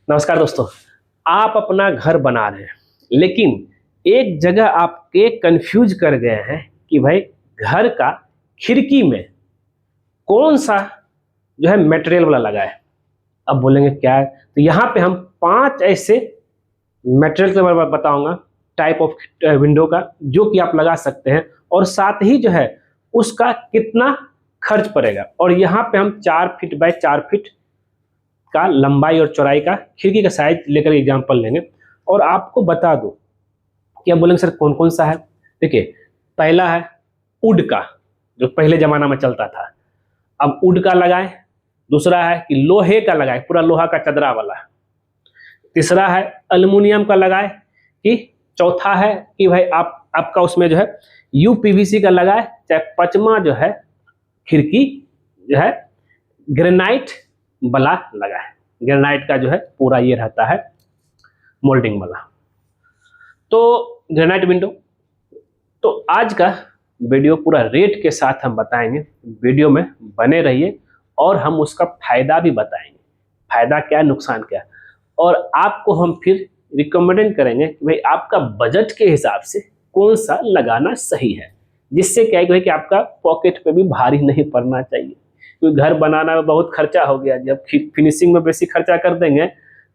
नमस्कार दोस्तों। आप अपना घर बना रहे हैं, लेकिन एक जगह आप ये कंफ्यूज कर गए हैं कि भाई घर का खिड़की में कौन सा जो है मटेरियल वाला लगाए। अब बोलेंगे क्या है, तो यहाँ पे हम 5 ऐसे मटेरियल के बारे में बताऊंगा, टाइप ऑफ विंडो का, जो कि आप लगा सकते हैं और साथ ही जो है उसका कितना खर्च पड़ेगा। और यहाँ पे हम 4 फीट बाय 4 फीट का लंबाई और चौड़ाई का खिड़की का साइज लेकर एग्जांपल लेंगे और आपको बता दूं कि आप बोलेंगे सर कौन कौन सा है। देखिए, पहला है वुड का, जो पहले जमाना में चलता था, अब वुड का लगाएं। दूसरा है कि लोहे का लगाएं, पूरा लोहा का चदरा वाला। तीसरा है एल्युमिनियम का लगाएं। कि चौथा है कि भाई आपका उसमें जो है यूपीवीसी का लगाए। चाहे पांचवा जो है खिड़की जो है ग्रेनाइट वाला लगा है। ग्रेनाइट का जो है पूरा ये रहता है मोल्डिंग वाला, तो ग्रेनाइट विंडो। तो आज का वीडियो पूरा रेट के साथ हम बताएंगे, वीडियो में बने रहिए और हम उसका फायदा भी बताएंगे, फायदा क्या नुकसान क्या, और आपको हम फिर रिकमेंड करेंगे कि भाई आपका बजट के हिसाब से कौन सा लगाना सही है, जिससे क्या है कि आपका पॉकेट पे भी भारी नहीं पड़ना चाहिए। क्योंकि घर बनाना में बहुत खर्चा हो गया, जब फिनिशिंग में बेसी खर्चा कर देंगे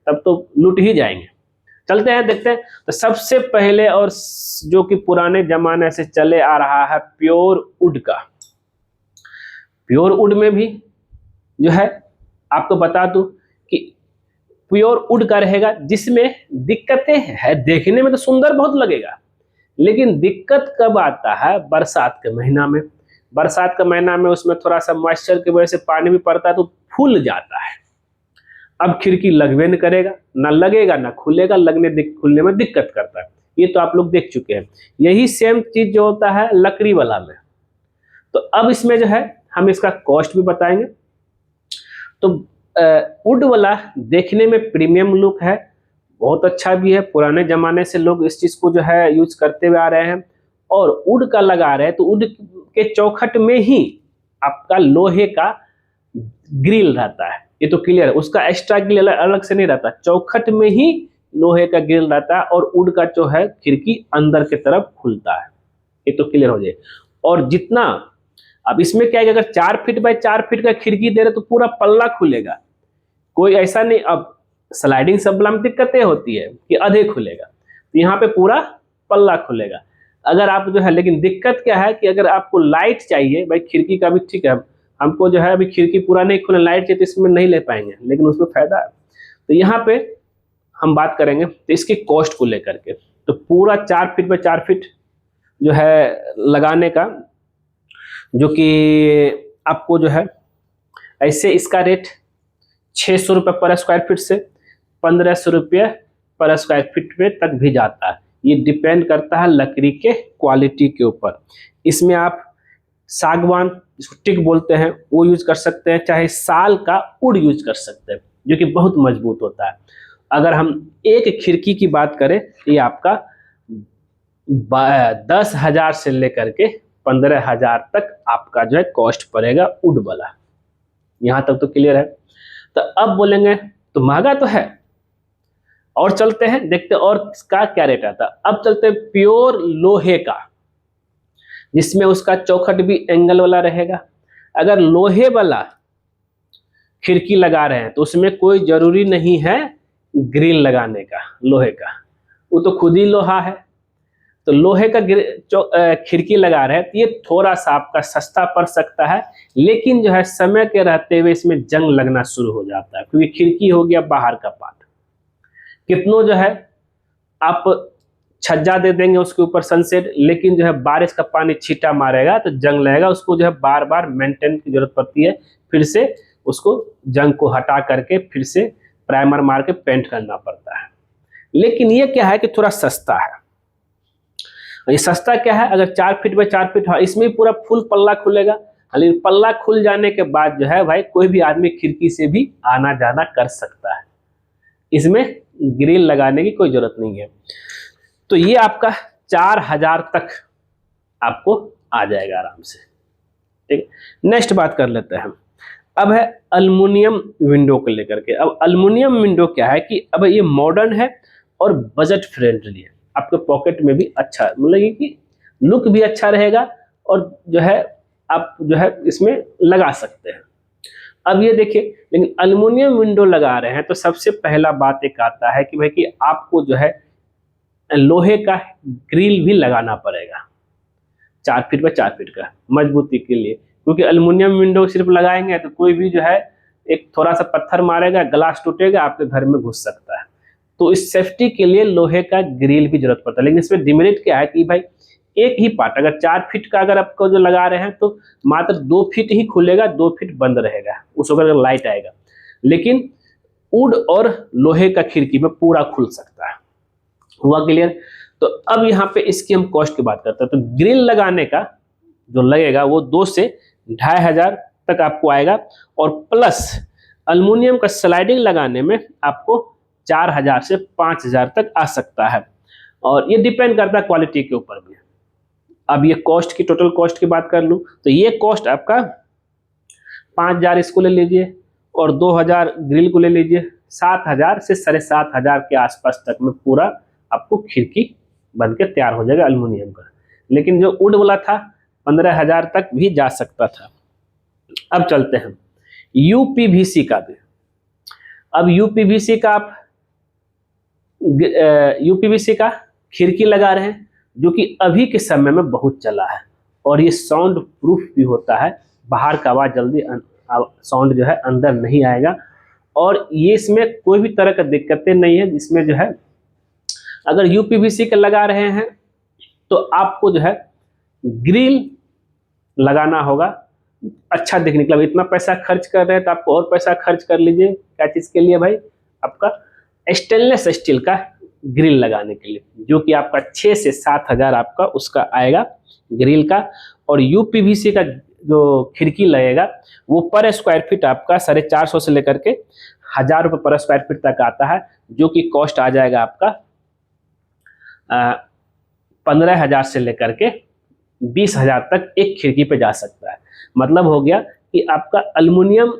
तब तो लूट ही जाएंगे। चलते हैं, देखते हैं। तो सबसे पहले और जो कि पुराने जमाने से चले आ रहा है प्योर वुड का। प्योर वुड में भी जो है आपको बता दूं कि प्योर वुड का रहेगा, जिसमें दिक्कतें है। देखने में तो सुंदर बहुत लगेगा, लेकिन दिक्कत कब आता है? बरसात के महीना में। बरसात के महीना में उसमें थोड़ा सा मॉइस्चर की वजह से पानी भी पड़ता है तो फूल जाता है। अब खिड़की लगवे न करेगा, ना लगेगा ना खुलेगा, खुलने में दिक्कत करता है। ये तो आप लोग देख चुके हैं। यही सेम चीज जो होता है लकड़ी वाला में। तो अब इसमें जो है हम इसका कॉस्ट भी बताएंगे। तो वुड वाला देखने में प्रीमियम लुक है, बहुत अच्छा भी है। पुराने जमाने से लोग इस चीज को जो है यूज करते हुए आ रहे हैं। और वुड का लगा रहे हैं तो वुड के चौखट में ही आपका लोहे का ग्रिल रहता है। ये तो क्लियर है, उसका एक्स्ट्रा ग्रिल अलग से नहीं रहता, चौखट में ही लोहे का ग्रिल रहता है और वुड का जो है खिड़की अंदर की तरफ खुलता है। ये तो क्लियर हो जाए। और जितना अब इसमें क्या है कि अगर 4 फीट बाय 4 फीट का खिड़की दे रहे तो पूरा पल्ला खुलेगा, कोई ऐसा नहीं। अब स्लाइडिंग सबला में दिक्कतें होती है कि आधे खुलेगा, तो यहाँ पे पूरा पल्ला खुलेगा। अगर आप जो है, लेकिन दिक्कत क्या है कि अगर आपको लाइट चाहिए, भाई खिड़की का भी ठीक है, हमको जो है अभी खिड़की पूरा नहीं खोलना, लाइट चाहिए तो इसमें नहीं ले पाएंगे, लेकिन उसमें फायदा है। तो यहाँ पे हम बात करेंगे तो इसकी कॉस्ट को लेकर के। तो पूरा 4 फीट बाय 4 फीट जो है लगाने का, जो कि आपको जो है ऐसे इसका रेट 600 रुपये पर स्क्वायर फीट से 1500 रुपये पर स्क्वायर फीट में तक भी जाता है। ये डिपेंड करता है लकड़ी के क्वालिटी के ऊपर। इसमें आप सागवान, जिसको टिक बोलते हैं, वो यूज कर सकते हैं, चाहे साल का वुड यूज कर सकते हैं, जो कि बहुत मजबूत होता है। अगर हम एक खिड़की की बात करें, ये आपका 10,000 से लेकर के 15,000 तक आपका जो है कॉस्ट पड़ेगा वुड वाला। यहाँ तक तो क्लियर है। तो अब बोलेंगे तो महंगा तो है, और चलते हैं देखते हैं और इसका क्या रेट आता है। अब चलते हैं प्योर लोहे का, जिसमें उसका चौखट भी एंगल वाला रहेगा। अगर लोहे वाला खिड़की लगा रहे हैं तो उसमें कोई जरूरी नहीं है ग्रिल लगाने का, लोहे का, वो तो खुद ही लोहा है। तो लोहे का खिड़की लगा रहे हैं तो ये थोड़ा सा आपका सस्ता पड़ सकता है, लेकिन जो है समय के रहते हुए इसमें जंग लगना शुरू हो जाता है, क्योंकि खिड़की हो गया बाहर का पार्ट। कितनों जो है आप छज्जा दे देंगे उसके ऊपर सनसेट, लेकिन जो है बारिश का पानी छींटा मारेगा तो जंग लगेगा, उसको जो है बार बार मेंटेन की जरूरत पड़ती है। फिर से उसको जंग को हटा करके फिर से प्राइमर मार के पेंट करना पड़ता है। लेकिन ये क्या है कि थोड़ा सस्ता है। ये सस्ता क्या है, अगर 4 फीट बाय 4 फीट है, इसमें पूरा फुल पल्ला खुलेगा। लेकिन पल्ला खुल जाने के बाद जो है भाई कोई भी आदमी खिड़की से भी आना जाना कर सकता है, इसमें ग्रिल लगाने की कोई जरूरत नहीं है। तो ये आपका 4,000 तक आपको आ जाएगा आराम से। ठीक है, नेक्स्ट बात कर लेते हैं। अब है अल्युमिनियम विंडो को लेकर के। अब अल्युमिनियम विंडो क्या है कि अब ये मॉडर्न है और बजट फ्रेंडली है, आपके पॉकेट में भी अच्छा, मतलब ये कि लुक भी अच्छा रहेगा और जो है आप जो है इसमें लगा सकते हैं। अब ये देखिए, लेकिन अल्युमिनियम विंडो लगा रहे हैं तो सबसे पहला बात एक आता है कि भाई कि आपको जो है लोहे का ग्रिल भी लगाना पड़ेगा, 4 फीट बाय 4 फीट का, मजबूती के लिए। क्योंकि अल्युमिनियम विंडो सिर्फ लगाएंगे तो कोई भी जो है एक थोड़ा सा पत्थर मारेगा, ग्लास टूटेगा, आपके घर में घुस सकता है। तो इस सेफ्टी के लिए लोहे का ग्रिल की जरूरत पड़ता है। लेकिन इसमें डिमेरिट क्या है कि भाई एक ही पार्ट, अगर 4 फीट का अगर आपको जो लगा रहे हैं तो मात्र 2 फीट ही खुलेगा, 2 फीट बंद रहेगा, उस वक्त अगर लाइट आएगा। लेकिन वुड और लोहे का खिड़की में पूरा खुल सकता है। हुआ क्लियर? तो अब यहाँ पे इसकी हम कॉस्ट की बात करते हैं। तो ग्रिल लगाने का जो लगेगा वो 2 से 2,500 तक आपको आएगा, और प्लस अल्युमिनियम का स्लाइडिंग लगाने में आपको 4,000 से 5,000 तक आ सकता है, और ये डिपेंड करता है क्वालिटी के ऊपर भी। अब ये कॉस्ट की, टोटल कॉस्ट की बात कर लूँ तो ये कॉस्ट आपका 5,000 इसको ले लीजिए और 2,000 ग्रिल को ले लीजिए, 7,000 से 7,500 के आसपास तक में पूरा आपको खिड़की बन के तैयार हो जाएगा अल्युमिनियम का। लेकिन जो वुड वाला था 15,000 तक भी जा सकता था। अब चलते हैं यूपीवीसी का भी। अब यूपीवीसी का आप यूपीवीसी का खिड़की लगा रहे हैं, जो कि अभी के समय में बहुत चला है, और ये साउंड प्रूफ भी होता है, बाहर का आवाज़ जल्दी साउंड जो है अंदर नहीं आएगा, और ये इसमें कोई भी तरह का दिक्कतें नहीं है। इसमें जो है अगर यूपीवीसी का लगा रहे हैं तो आपको जो है ग्रिल लगाना होगा अच्छा दिखने के लिए। इतना पैसा खर्च कर रहे हैं तो आपको और पैसा खर्च कर लीजिए। क्या चीज़ के लिए भाई? आपका स्टेनलेस स्टील का ग्रिल लगाने के लिए, जो कि आपका 6 से 7,000 आपका उसका आएगा ग्रिल का। और यूपीवीसी का जो खिड़की लगेगा वो पर स्क्वायर फीट आपका 450 से लेकर के 1,000 रुपये पर स्क्वायर फीट तक आता है, जो कि कॉस्ट आ जाएगा आपका 15,000 से लेकर के 20,000 तक एक खिड़की पे जा सकता है। मतलब हो गया कि आपका अल्युमिनियम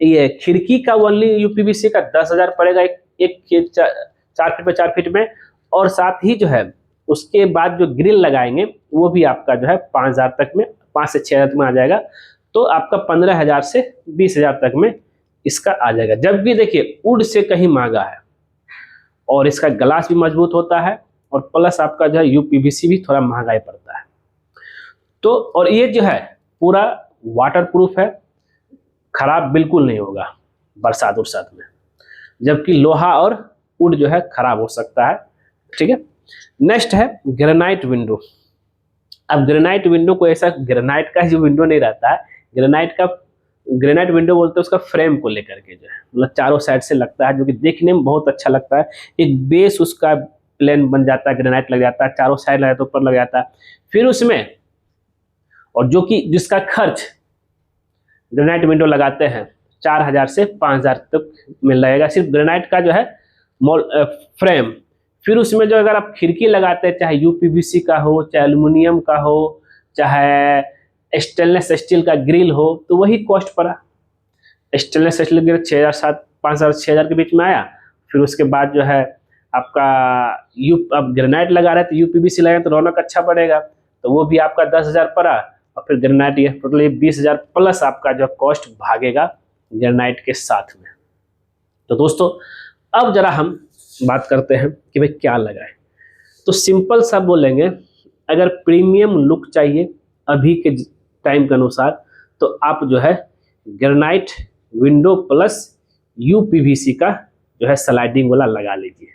ये खिड़की का ओनली यूपीवीसी का 10,000 पड़ेगा एक 4 फीट पे 4 फीट में, और साथ ही जो है उसके बाद जो ग्रिल लगाएंगे वो भी आपका जो है 5,000 तक में, 5 से 6,000 तक में आ जाएगा। तो आपका 15,000 से 20,000 तक में इसका आ जाएगा। जब भी देखिए वुड से कहीं महंगा है, और इसका ग्लास भी मजबूत होता है, और प्लस आपका जो है यूपीवीसी भी थोड़ा महंगा ही पड़ता है। तो और ये जो है पूरा वाटर प्रूफ है, खराब बिल्कुल नहीं होगा बरसात उरसात में, जबकि लोहा और वुड जो है खराब हो सकता है। ठीक है, नेक्स्ट है ग्रेनाइट विंडो। अब ग्रेनाइट विंडो को ऐसा ग्रेनाइट का जो विंडो नहीं रहता है, ग्रेनाइट विंडो बोलते हैं उसका फ्रेम को लेकर के, जो है मतलब चारों साइड से लगता है, जो कि देखने में बहुत अच्छा लगता है। एक बेस उसका प्लेन बन जाता है, ग्रेनाइट लग जाता है, चारों साइड लग जाता है, ऊपर लग जाता है। फिर उसमें और जो कि जिसका खर्च ग्रेनाइट विंडो लगाते हैं 4,000 से 5,000 तक में लगेगा, सिर्फ ग्रेनाइट का जो है फ्रेम। फिर उसमें जो अगर आप खिड़की लगाते हैं, चाहे यूपीवीसी का हो, चाहे एल्युमिनियम का हो, चाहे स्टेनलेस स्टील का ग्रिल हो, तो वही कॉस्ट पड़ा। स्टेनलेस स्टील ग्रिल 5,000 से 6,000 के बीच में आया। फिर उसके बाद जो है आपका अब ग्रेनाइट लगा रहे हैं तो यूपीवीसी लगाए तो रौनक अच्छा बढ़ेगा, तो वो भी आपका 10,000 पड़ा। और फिर ग्रेनाइट ये टोटल 20,000 प्लस आपका जो कॉस्ट भागेगा ग्रेनाइट के साथ में। तो दोस्तों अब जरा हम बात करते हैं कि भाई क्या लगाए। तो सिंपल सा बोलेंगे, अगर प्रीमियम लुक चाहिए अभी के टाइम के अनुसार, तो आप जो है ग्रेनाइट विंडो प्लस यूपीवीसी का जो है स्लाइडिंग वाला लगा लीजिए,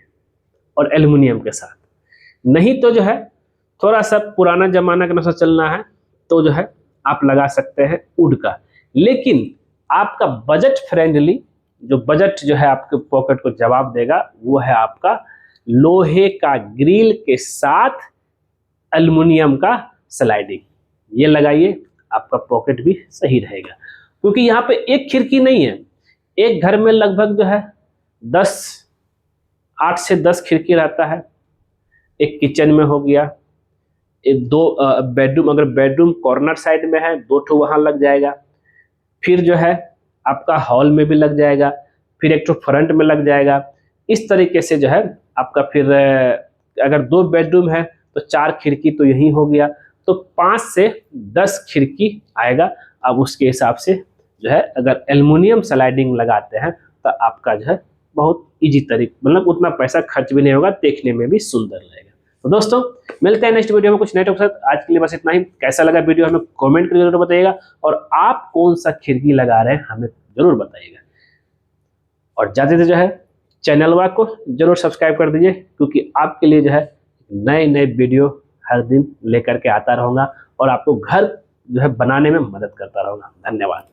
और एल्युमिनियम के साथ। नहीं तो जो है थोड़ा सा पुराना जमाना के अनुसार चलना है तो जो है आप लगा सकते हैं वुड का। लेकिन आपका बजट फ्रेंडली, जो बजट जो है आपके पॉकेट को जवाब देगा, वो है आपका लोहे का ग्रिल के साथ एल्युमिनियम का स्लाइडिंग। ये लगाइए, आपका पॉकेट भी सही रहेगा। क्योंकि यहाँ पे एक खिड़की नहीं है, एक घर में लगभग जो है 8 से 10 खिड़की रहता है। एक किचन में हो गया, एक 2 बेडरूम, अगर बेडरूम कॉर्नर साइड में है 2 ठो वहाँ लग जाएगा। फिर जो है आपका हॉल में भी लग जाएगा, फिर एक तो फ्रंट में लग जाएगा। इस तरीके से जो है आपका फिर अगर 2 बेडरूम है तो 4 खिड़की तो यही हो गया, तो 5 से 10 खिड़की आएगा। अब उसके हिसाब से जो है अगर एल्युमिनियम स्लाइडिंग लगाते हैं तो आपका जो है बहुत इजी तरीके, मतलब उतना पैसा खर्च भी नहीं होगा, देखने में भी सुंदर लगेगा। तो दोस्तों मिलते हैं नेक्स्ट वीडियो में कुछ नए टॉपिक के साथ। आज के लिए बस इतना ही। कैसा लगा वीडियो हमें कमेंट करके जरूर बताइएगा, और आप कौन सा खिड़की लगा रहे हैं हमें जरूर बताइएगा। और जाते थे जो है चैनल को जरूर सब्सक्राइब कर दीजिए, क्योंकि आपके लिए जो है नए नए वीडियो हर दिन लेकर के आता रहूँगा और आपको घर जो है बनाने में मदद करता रहूँगा। धन्यवाद।